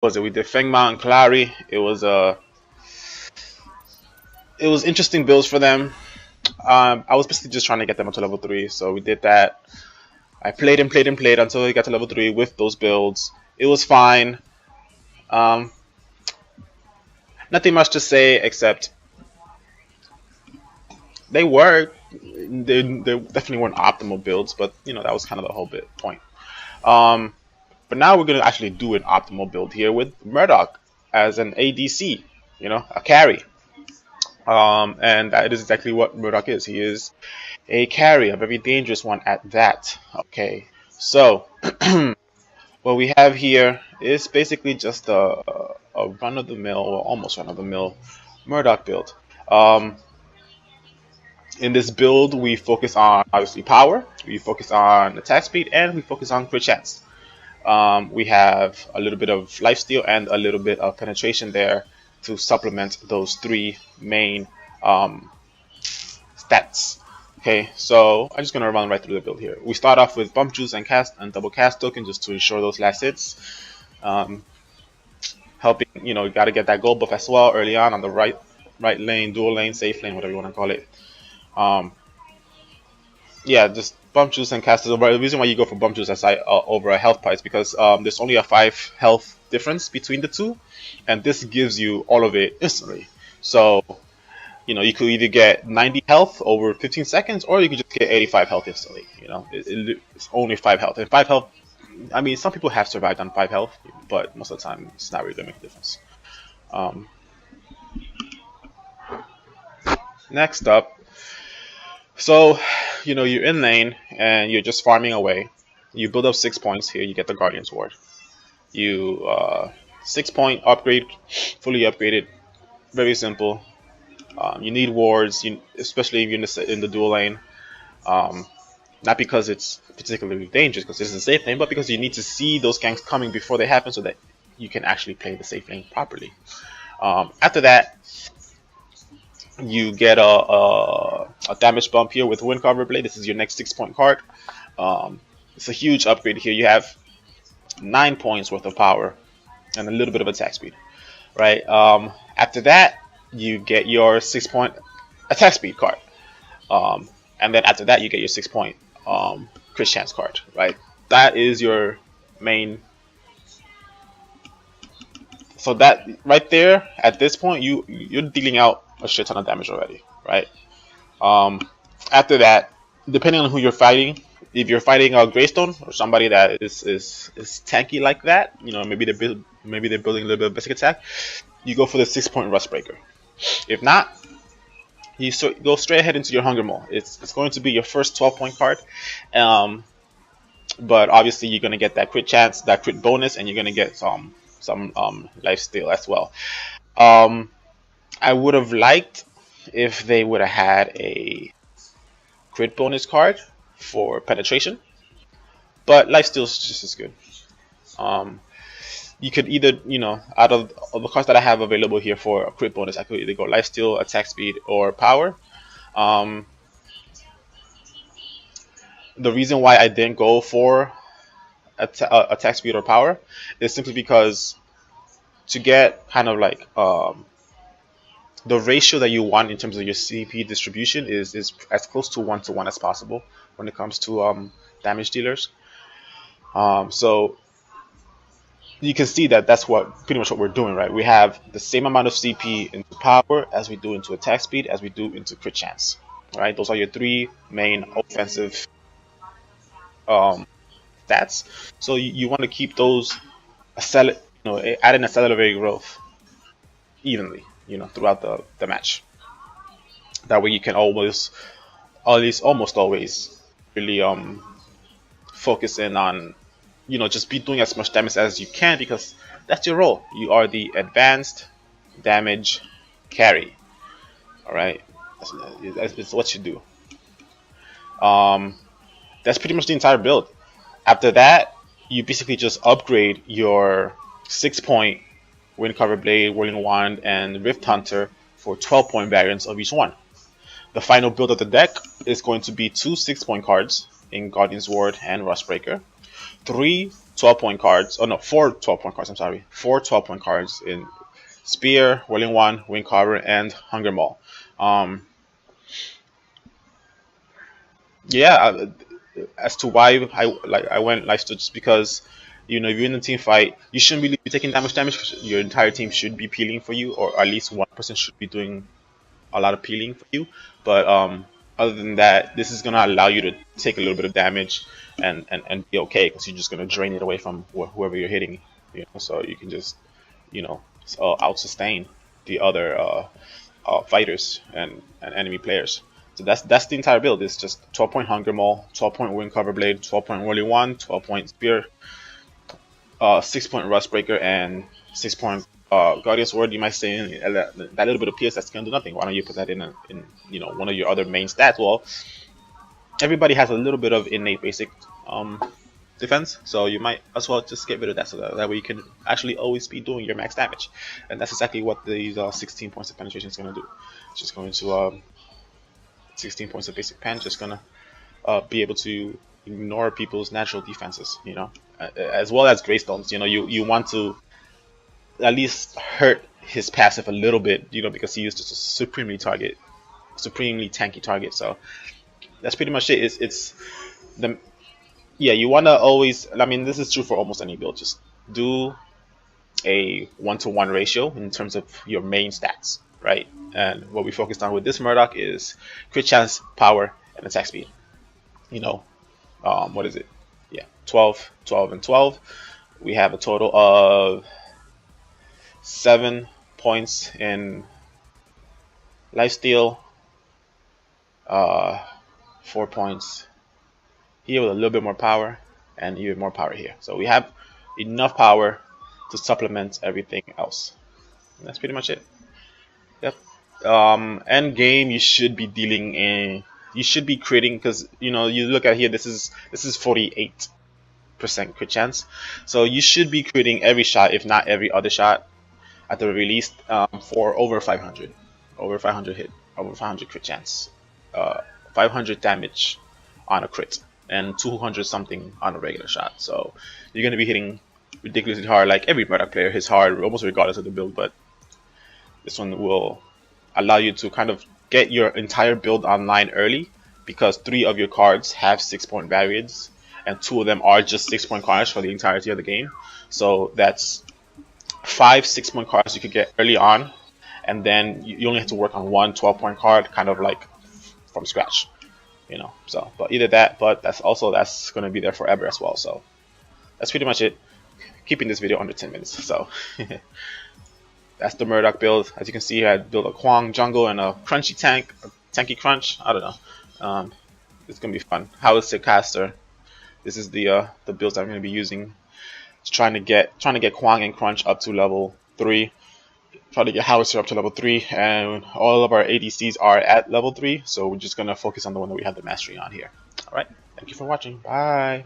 was it? We did Fengmao and Kalari. It was interesting builds for them. I was basically just trying to get them up to level 3, so we did that. I played and played and played until we got to level 3 with those builds. It was fine. Nothing much to say except they worked. They definitely weren't optimal builds, but you know that was kind of the whole point. But now we're gonna actually do an optimal build here with Murdock as an ADC, you know, a carry. And that is exactly what Murdock is. He is a carry, a very dangerous one at that. Okay, so what we have here is basically just a run-of-the-mill, or almost run-of-the-mill Murdock build. In this build, we focus on obviously power, we focus on attack speed, and we focus on crit chance. We have a little bit of lifesteal and a little bit of penetration there to supplement those 3 main stats. Okay, so I'm just gonna run right through the build here. We start off with bump juice and cast and double cast token just to ensure those last hits. Helping, you know, you gotta get that gold buff as well early on the right lane, dual lane, safe lane, whatever you want to call it. Yeah, just bump juice and cast. The reason why you go for bump juice aside over a health price because there's only a 5 health difference between the two, and this gives you all of it instantly. So you know, you could either get 90 health over 15 seconds, or you could just get 85 health instantly. You know, it's only 5 health. And 5 health, I mean, some people have survived on 5 health, but most of the time, it's not really going to make a difference. Next up, so, you know, you're in lane, and you're just farming away. You build up 6 points here, you get the Guardian's Ward. You, 6-point upgrade, fully upgraded, very simple. You need wards, especially if you're in the dual lane. Not because it's particularly dangerous, because this is a safe lane, but because you need to see those ganks coming before they happen so that you can actually play the safe lane properly. After that, you get a damage bump here with Wind Carver Blade. This is your next 6-point card. It's a huge upgrade here. You have 9 points worth of power and a little bit of attack speed. Right. After that, you get your 6-point attack speed card, and then after that you get your 6-point crit chance card. Right, that is your main. So that right there, at this point, you're dealing out a shit ton of damage already. Right. After that, depending on who you're fighting, if you're fighting a Greystone or somebody that is tanky like that, you know, maybe they're building a little bit of basic attack, you go for the 6-point Rust Breaker. If not, you go straight ahead into your Hunger Mole. It's going to be your first 12-point card, but obviously you're going to get that crit chance, that crit bonus, and you're going to get some lifesteal as well. I would have liked if they would have had a crit bonus card for penetration, but lifesteal is just as good. You could either, you know, out of the cards that I have available here for a crit bonus, I could either go lifesteal, attack speed, or power. The reason why I didn't go for attack speed or power is simply because to get kind of like the ratio that you want in terms of your CP distribution is as close to 1-to-1 as possible when it comes to damage dealers. So you can see that that's pretty much what we're doing, right? We have the same amount of CP into power as we do into attack speed as we do into crit chance. Right? Those are your 3 main offensive stats. So you want to keep those adding accelerated growth evenly, you know, throughout the match. That way you can almost always really focus in on, you know, just be doing as much damage as you can, because that's your role. You are the advanced damage carry. Alright, it's what you do. That's pretty much the entire build. After that, you basically just upgrade your 6-point Wind Cover Blade, Whirling Wand, and Rift Hunter for 12-point variants of each one. The final build of the deck is going to be 2 6-point cards in Guardian's Ward and Rustbreaker, 3 12-point cards. Oh no, 4 12-point cards. I'm sorry, 4 12-point cards in Spear, Whirling One, Wind Carver, and Hunger Maul. Yeah, as to why I went Lifesteal, just because if you're in a team fight, you shouldn't really be taking damage. Your entire team should be peeling for you, or at least one person should be doing a lot of peeling for you. But other than that, this is gonna allow you to take a little bit of damage and be okay, because you're just gonna drain it away from whoever you're hitting. So you can just out sustain the other fighters and enemy players. So that's the entire build. It's just 12-point Hunger Maul, 12-point Wind Cover Blade, 12-point Whirling One, 12-point Spear, 6-point Rust Breaker, and 6-point Guardian Sword. You might say that little bit of PS that's gonna do nothing. Why don't you put that in one of your other main stats? Well, everybody has a little bit of innate basic defense, so you might as well just get rid of that, so that way you can actually always be doing your max damage. And that's exactly what these 16 points of penetration is gonna do. It's just going to 16 points of basic pen, just gonna be able to ignore people's natural defenses, as well as Greystones. You want to at least hurt his passive a little bit, because he is just a supremely tanky target. So that's pretty much it. You want to always, this is true for almost any build, just do a 1-to-1 ratio in terms of your main stats, right? And what we focused on with this Murdock is crit chance, power, and attack speed. What is it? Yeah, 12, 12, and 12. We have a total of 7 points in lifesteal, 4 points here with a little bit more power, and even more power here. So we have enough power to supplement everything else. And that's pretty much it. Yep. End game, you should be dealing in. You should be critting, because you look at here. This is 48% crit chance. So you should be critting every shot, if not every other shot, at the very least, for over 500 hit, over 500 crit chance, 500 damage on a crit, and 200 something on a regular shot. So you're gonna be hitting ridiculously hard, like every Murdock player hits hard, almost regardless of the build. But this one will allow you to kind of get your entire build online early, because 3 of your cards have 6-point variants, and 2 of them are just 6-point cards for the entirety of the game. So that's 5 6-point cards you could get early on, and then you only have to work on 1 12-point card, kind of like from scratch, So, but either that, but that's going to be there forever as well. So that's pretty much it. Keeping this video under 10 minutes. So that's the Murdock build. As you can see, I built a Kwang jungle and a crunchy tanky crunch. I don't know. It's gonna be fun. Howitzer caster. This is the builds I'm gonna be using. It's trying to get Kwang and crunch up to level 3. Try to get Howitzer up to level 3, and all of our ADCs are at level 3. So we're just gonna focus on the one that we have the mastery on here. All right. Thank you for watching. Bye.